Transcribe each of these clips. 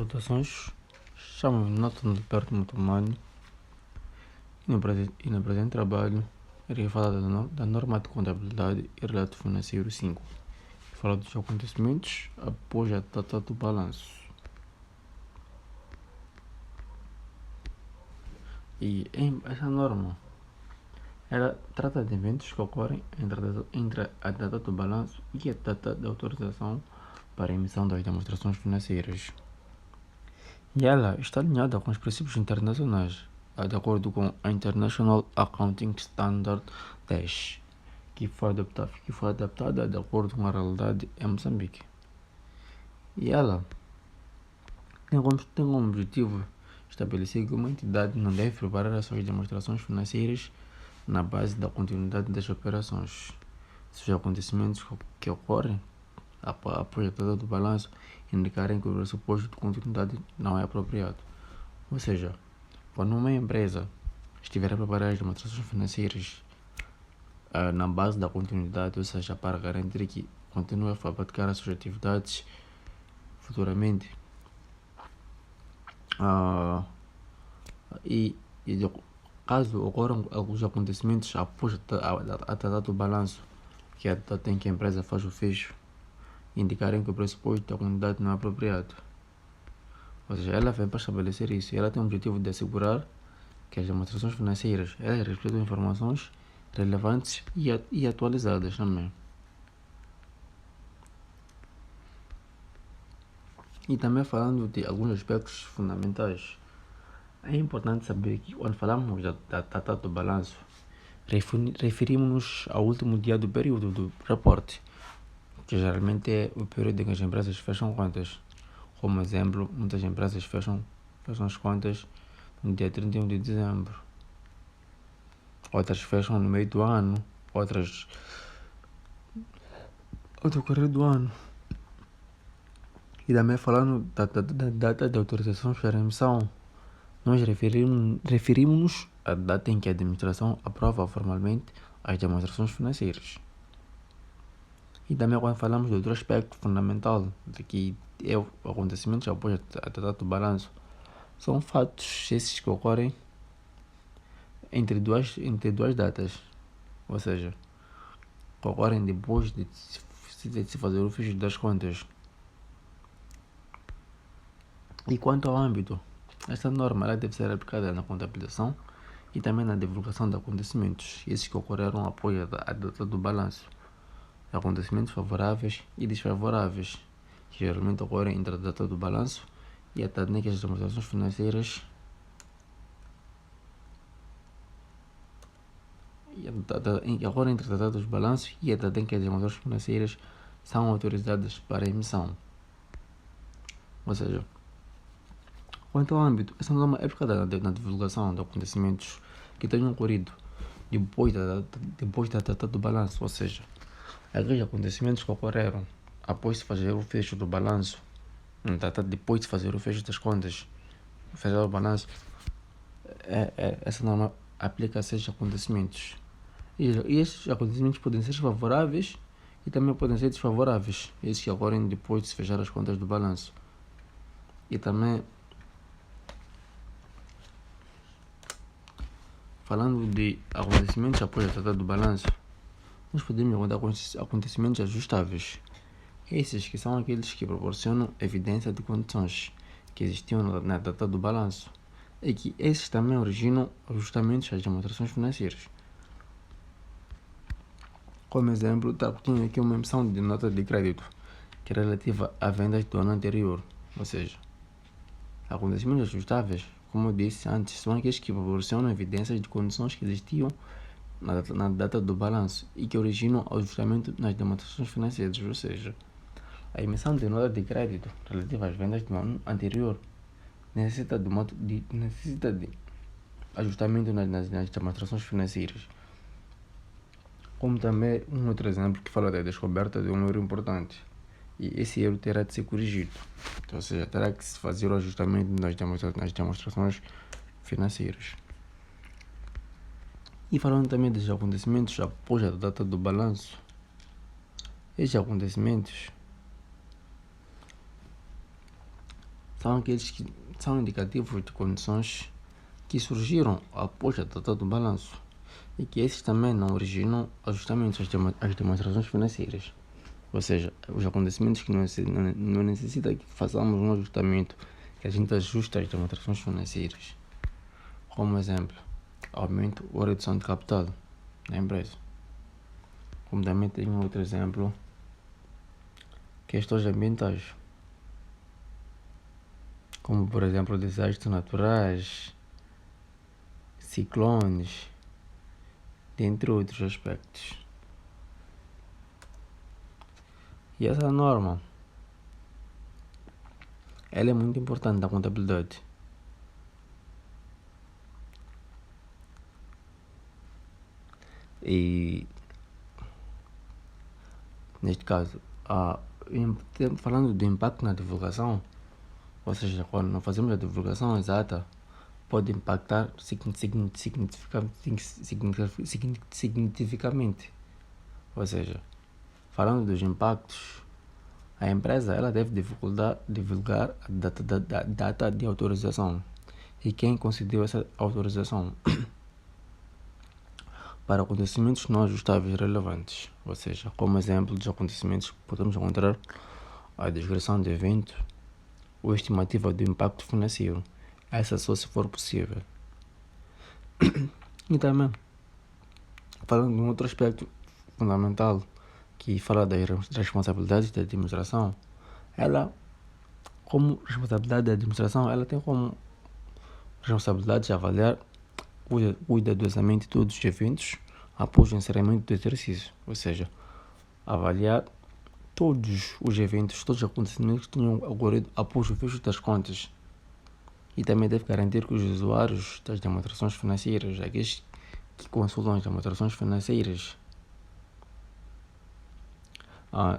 Saudações, chamo-me Nathan de Perto Mutumani e no presente trabalho irei falar da norma de contabilidade e relato financeiro 5. Falar dos acontecimentos após a data do balanço. Essa norma ela trata de eventos que ocorrem entre a data do balanço e a data da autorização para a emissão das demonstrações financeiras. E ela está alinhada com os princípios internacionais, de acordo com a International Accounting Standard 10, que foi adaptada de acordo com a realidade em Moçambique. E ela tem como objetivo estabelecer que uma entidade não deve preparar as suas demonstrações financeiras na base da continuidade das operações. Se os acontecimentos que ocorrem após a data do balanço indicarem que o pressuposto de continuidade não é apropriado. Ou seja, quando uma empresa estiver a preparar as demonstrações financeiras na base da continuidade, ou seja, para garantir que continue a praticar as suas atividades futuramente, caso ocorram alguns acontecimentos após a data do balanço, que é a data em que a empresa faz o fecho, indicarem que o pressuposto da continuidade não é apropriado. Ou seja, ela vem para estabelecer isso. Ela tem o objetivo de assegurar que as demonstrações financeiras respeitam informações relevantes e atualizadas também. E também falando de alguns aspectos fundamentais, é importante saber que quando falamos da data do balanço, referimos-nos ao último dia do período do reporte, que geralmente é o período em que as empresas fecham contas. Como exemplo, muitas empresas fecham as contas no dia 31 de dezembro. Outras fecham no meio do ano, outras ao decorrer do ano. E também falando da data de autorização para emissão, nós referimos-nos à data em que a administração aprova formalmente as demonstrações financeiras. E também quando falamos de outro aspecto fundamental, de que é o acontecimento após a data do balanço, são fatos esses que ocorrem entre duas datas, ou seja, que ocorrem depois de se fazer o fecho das contas. E quanto ao âmbito, esta norma ela deve ser aplicada na contabilização e também na divulgação de acontecimentos, esses que ocorreram após a data do balanço. Acontecimentos favoráveis e desfavoráveis, que geralmente ocorrem entre a data do balanço e a data em que as demonstrações financeiras ocorrem entre a data dos balanços e a data em que as demonstrações financeiras são autorizadas para emissão. Ou seja, quanto ao âmbito, essa norma é aplicada na divulgação de acontecimentos que tenham ocorrido depois da data do balanço, ou seja, aqueles acontecimentos que ocorreram após se fazer o fecho do balanço, depois de fazer o fecho das contas, fechar o balanço, essa norma aplica-se a esses acontecimentos. E esses acontecimentos podem ser favoráveis e também podem ser desfavoráveis, esses que ocorrem depois de se fechar as contas do balanço. E também, falando de acontecimentos após a data do balanço, nós podemos encontrar acontecimentos ajustáveis. Esses que são aqueles que proporcionam evidência de condições que existiam na data do balanço e que esses também originam ajustamentos às demonstrações financeiras. Como exemplo, tinha aqui uma emissão de nota de crédito que é relativa a vendas do ano anterior. Ou seja, acontecimentos ajustáveis, como eu disse antes, são aqueles que proporcionam evidências de condições que existiam na data do balanço e que originam ajustamento nas demonstrações financeiras. Ou seja, a emissão de nota de crédito relativa às vendas do ano anterior necessita de ajustamento nas demonstrações financeiras. Como também um outro exemplo que fala da descoberta de um erro importante. E esse erro terá de ser corrigido. Ou seja, terá que se fazer o ajustamento nas demonstrações financeiras. E falando também dos acontecimentos após a data do balanço, esses acontecimentos são aqueles que são indicativos de condições que surgiram após a data do balanço e que esses também não originam ajustamentos às demonstrações financeiras. Ou seja, os acontecimentos que não necessitam que façamos um ajustamento, que a gente ajuste as demonstrações financeiras. Como exemplo, aumento ou redução de capital da empresa. Como também tem um outro exemplo, questões ambientais, como por exemplo desastres naturais, ciclones, dentre outros aspectos. E essa norma, ela é muito importante na contabilidade. E neste caso, falando do impacto na divulgação, ou seja, quando não fazemos a divulgação exata, pode impactar significativamente. Ou seja, falando dos impactos, a empresa ela deve divulgar a data de autorização e quem concedeu essa autorização para acontecimentos não ajustáveis relevantes. Ou seja, como exemplo dos acontecimentos, podemos encontrar a descrição de evento ou estimativa do impacto financeiro, essa só se for possível. E também, falando de um outro aspecto fundamental, que fala das responsabilidades da administração, ela, como responsabilidade da administração, ela tem como responsabilidade avaliar cuidadosamente todos os eventos após o encerramento do exercício, ou seja, avaliar todos os eventos, todos os acontecimentos que tenham ocorrido após o fecho das contas. E também deve garantir que os usuários das demonstrações financeiras, aqueles que consultam as demonstrações financeiras,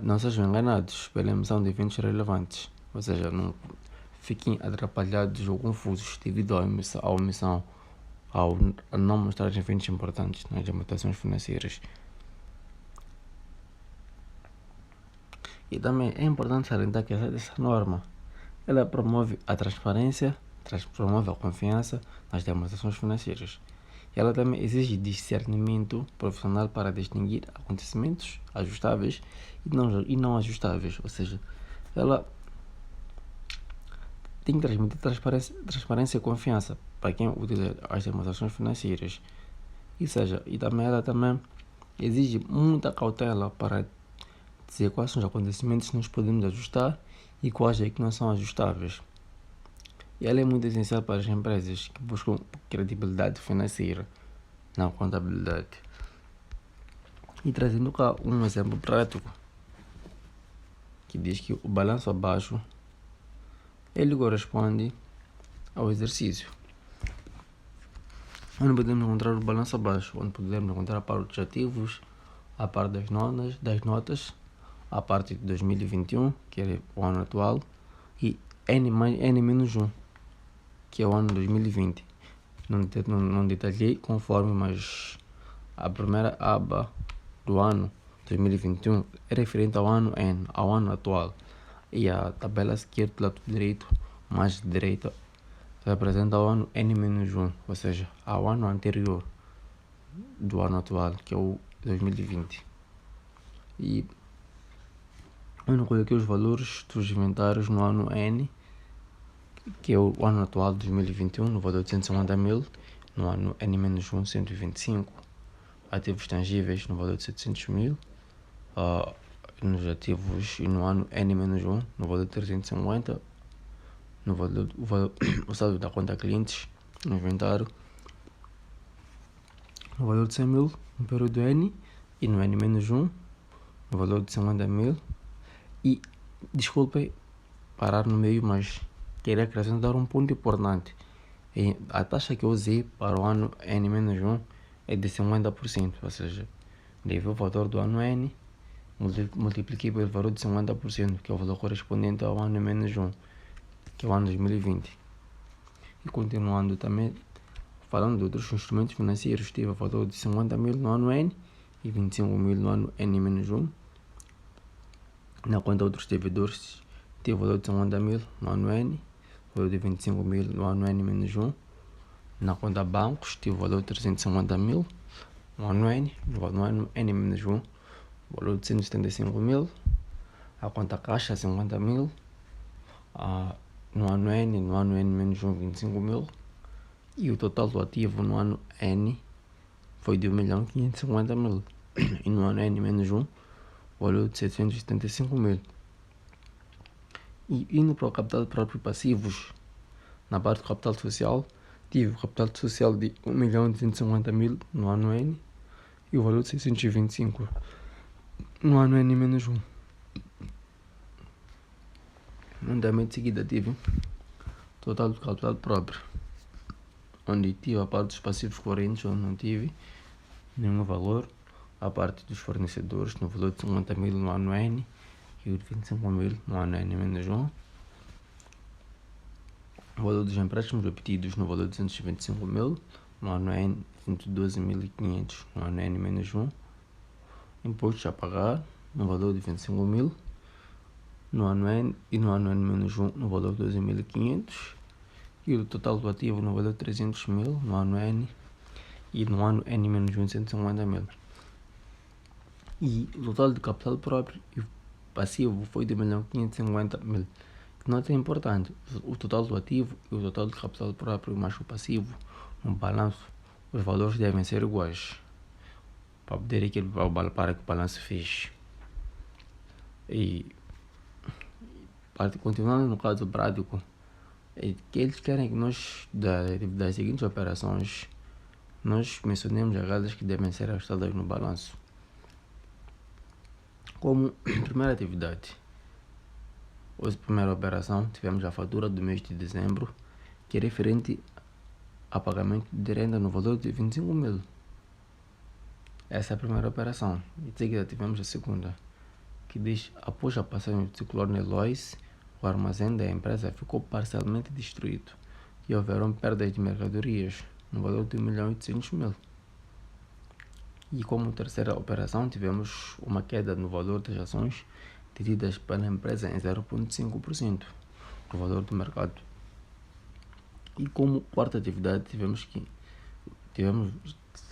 não sejam enganados pela emissão de eventos relevantes, ou seja, não fiquem atrapalhados ou confusos devido à omissão, ao não mostrar eventos importantes nas demonstrações financeiras. E também é importante salientar que essa norma ela promove a transparência, promove a confiança nas demonstrações financeiras. E ela também exige discernimento profissional para distinguir acontecimentos ajustáveis e não ajustáveis. Ou seja, ela tem que transmitir transparência e confiança para quem utiliza as demonstrações financeiras. E também ela também exige muita cautela para dizer quais são os acontecimentos que nós podemos ajustar e quais é que não são ajustáveis. E ela é muito essencial para as empresas que buscam credibilidade financeira na contabilidade. E trazendo cá um exemplo prático, que diz que o balanço abaixo, ele corresponde ao exercício. Onde podemos encontrar o balanço abaixo, onde podemos encontrar a parte dos ativos, a parte das notas, a parte de 2021, que é o ano atual, e N-1, que é o ano 2020. Não detalhei conforme, mas a primeira aba do ano 2021 é referente ao ano N, ao ano atual. E a tabela a seguir do lado direito, mais direita, representa o ano N-1, ou seja, ao ano anterior do ano atual, que é o 2020. E eu não coloquei os valores dos inventários no ano N, que é o ano atual de 2021, no valor de 150 mil, no ano N-1, 125, ativos tangíveis no valor de 700 mil, nos ativos e no ano N-1, no valor de 350, o saldo da conta clientes, no inventário, no valor de 100 mil, no período N, e no N-1, no valor de 50 mil, e, desculpem parar no meio, mas queria acrescentar um ponto importante. A taxa que eu usei para o ano N-1 é de 50%, ou seja, levei o valor do ano N, multipliquei pelo valor de 50%, que é o valor correspondente ao ano N-1, que é o ano 2020. E continuando também, falando de outros instrumentos financeiros, tive o valor de 50 mil no ano N e 25 mil no ano N-1. Na conta de outros devedores, tive o valor de 50 mil no ano N, valor de 25 mil no ano N menos 1. Na conta bancos, tive o valor de 350 mil no ano N, no ano N menos 1, valor de 175 mil. A conta caixa, 50 mil. No ano N menos 1, 25 mil. E o total do ativo no ano N foi de 1.550.000. E no ano N menos 1, valor de 775 mil. E indo para o capital próprio passivos, na parte do capital social, tive o capital social de 1.250.000 no ano N e o valor de 625 no ano N menos 1. Andamento de seguida tive total do capital próprio, onde tive a parte dos passivos correntes, onde não tive nenhum valor, a parte dos fornecedores no valor de 50 mil no ano N e o de 25 mil no ano N menos 1. O valor dos empréstimos obtidos no valor de 225 mil no ano N, 112.500 no ano N menos 1. Impostos a pagar no valor de 25 mil no ano N e no ano N menos 1 no valor de 12.500. E o total do ativo no valor de 300 mil no ano N e no ano N menos 1, 150 mil. E o total de capital próprio e passivo foi de 1.550.000. Nota importante, o total do ativo e o total do capital próprio mais o passivo no balanço, os valores devem ser iguais para poder para que o balanço feche. E continuando no caso prático, é que eles querem que nós, das seguintes operações, nós mencionemos aquelas que devem ser ajustadas no balanço. Como primeira atividade, hoje, primeira operação, tivemos a fatura do mês de dezembro, que é referente a pagamento de renda no valor de 25 mil. Essa é a primeira operação. E de seguida tivemos a segunda, que diz: após a passagem do ciclone Eloise, o armazém da empresa ficou parcialmente destruído e houveram perdas de mercadorias no valor de 1.800.000. E como terceira operação, tivemos uma queda no valor das ações detidas pela empresa em 0,5% do valor do mercado. E como quarta atividade, tivemos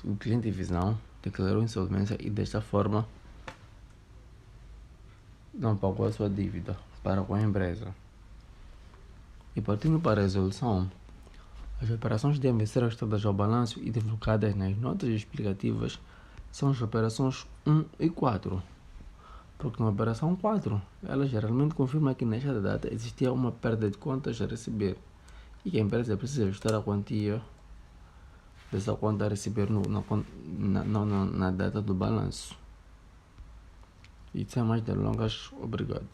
o cliente Visão declarou insolvência e desta forma não pagou a sua dívida para com a empresa. E partindo para a resolução, as operações devem ser ajustadas ao balanço e divulgadas nas notas explicativas são as operações 1 e 4. Porque na operação 4, ela geralmente confirma que nesta data existia uma perda de contas a receber e que a empresa precisa ajustar a quantia dessa conta a receber na data do balanço. E sem mais delongas, obrigado.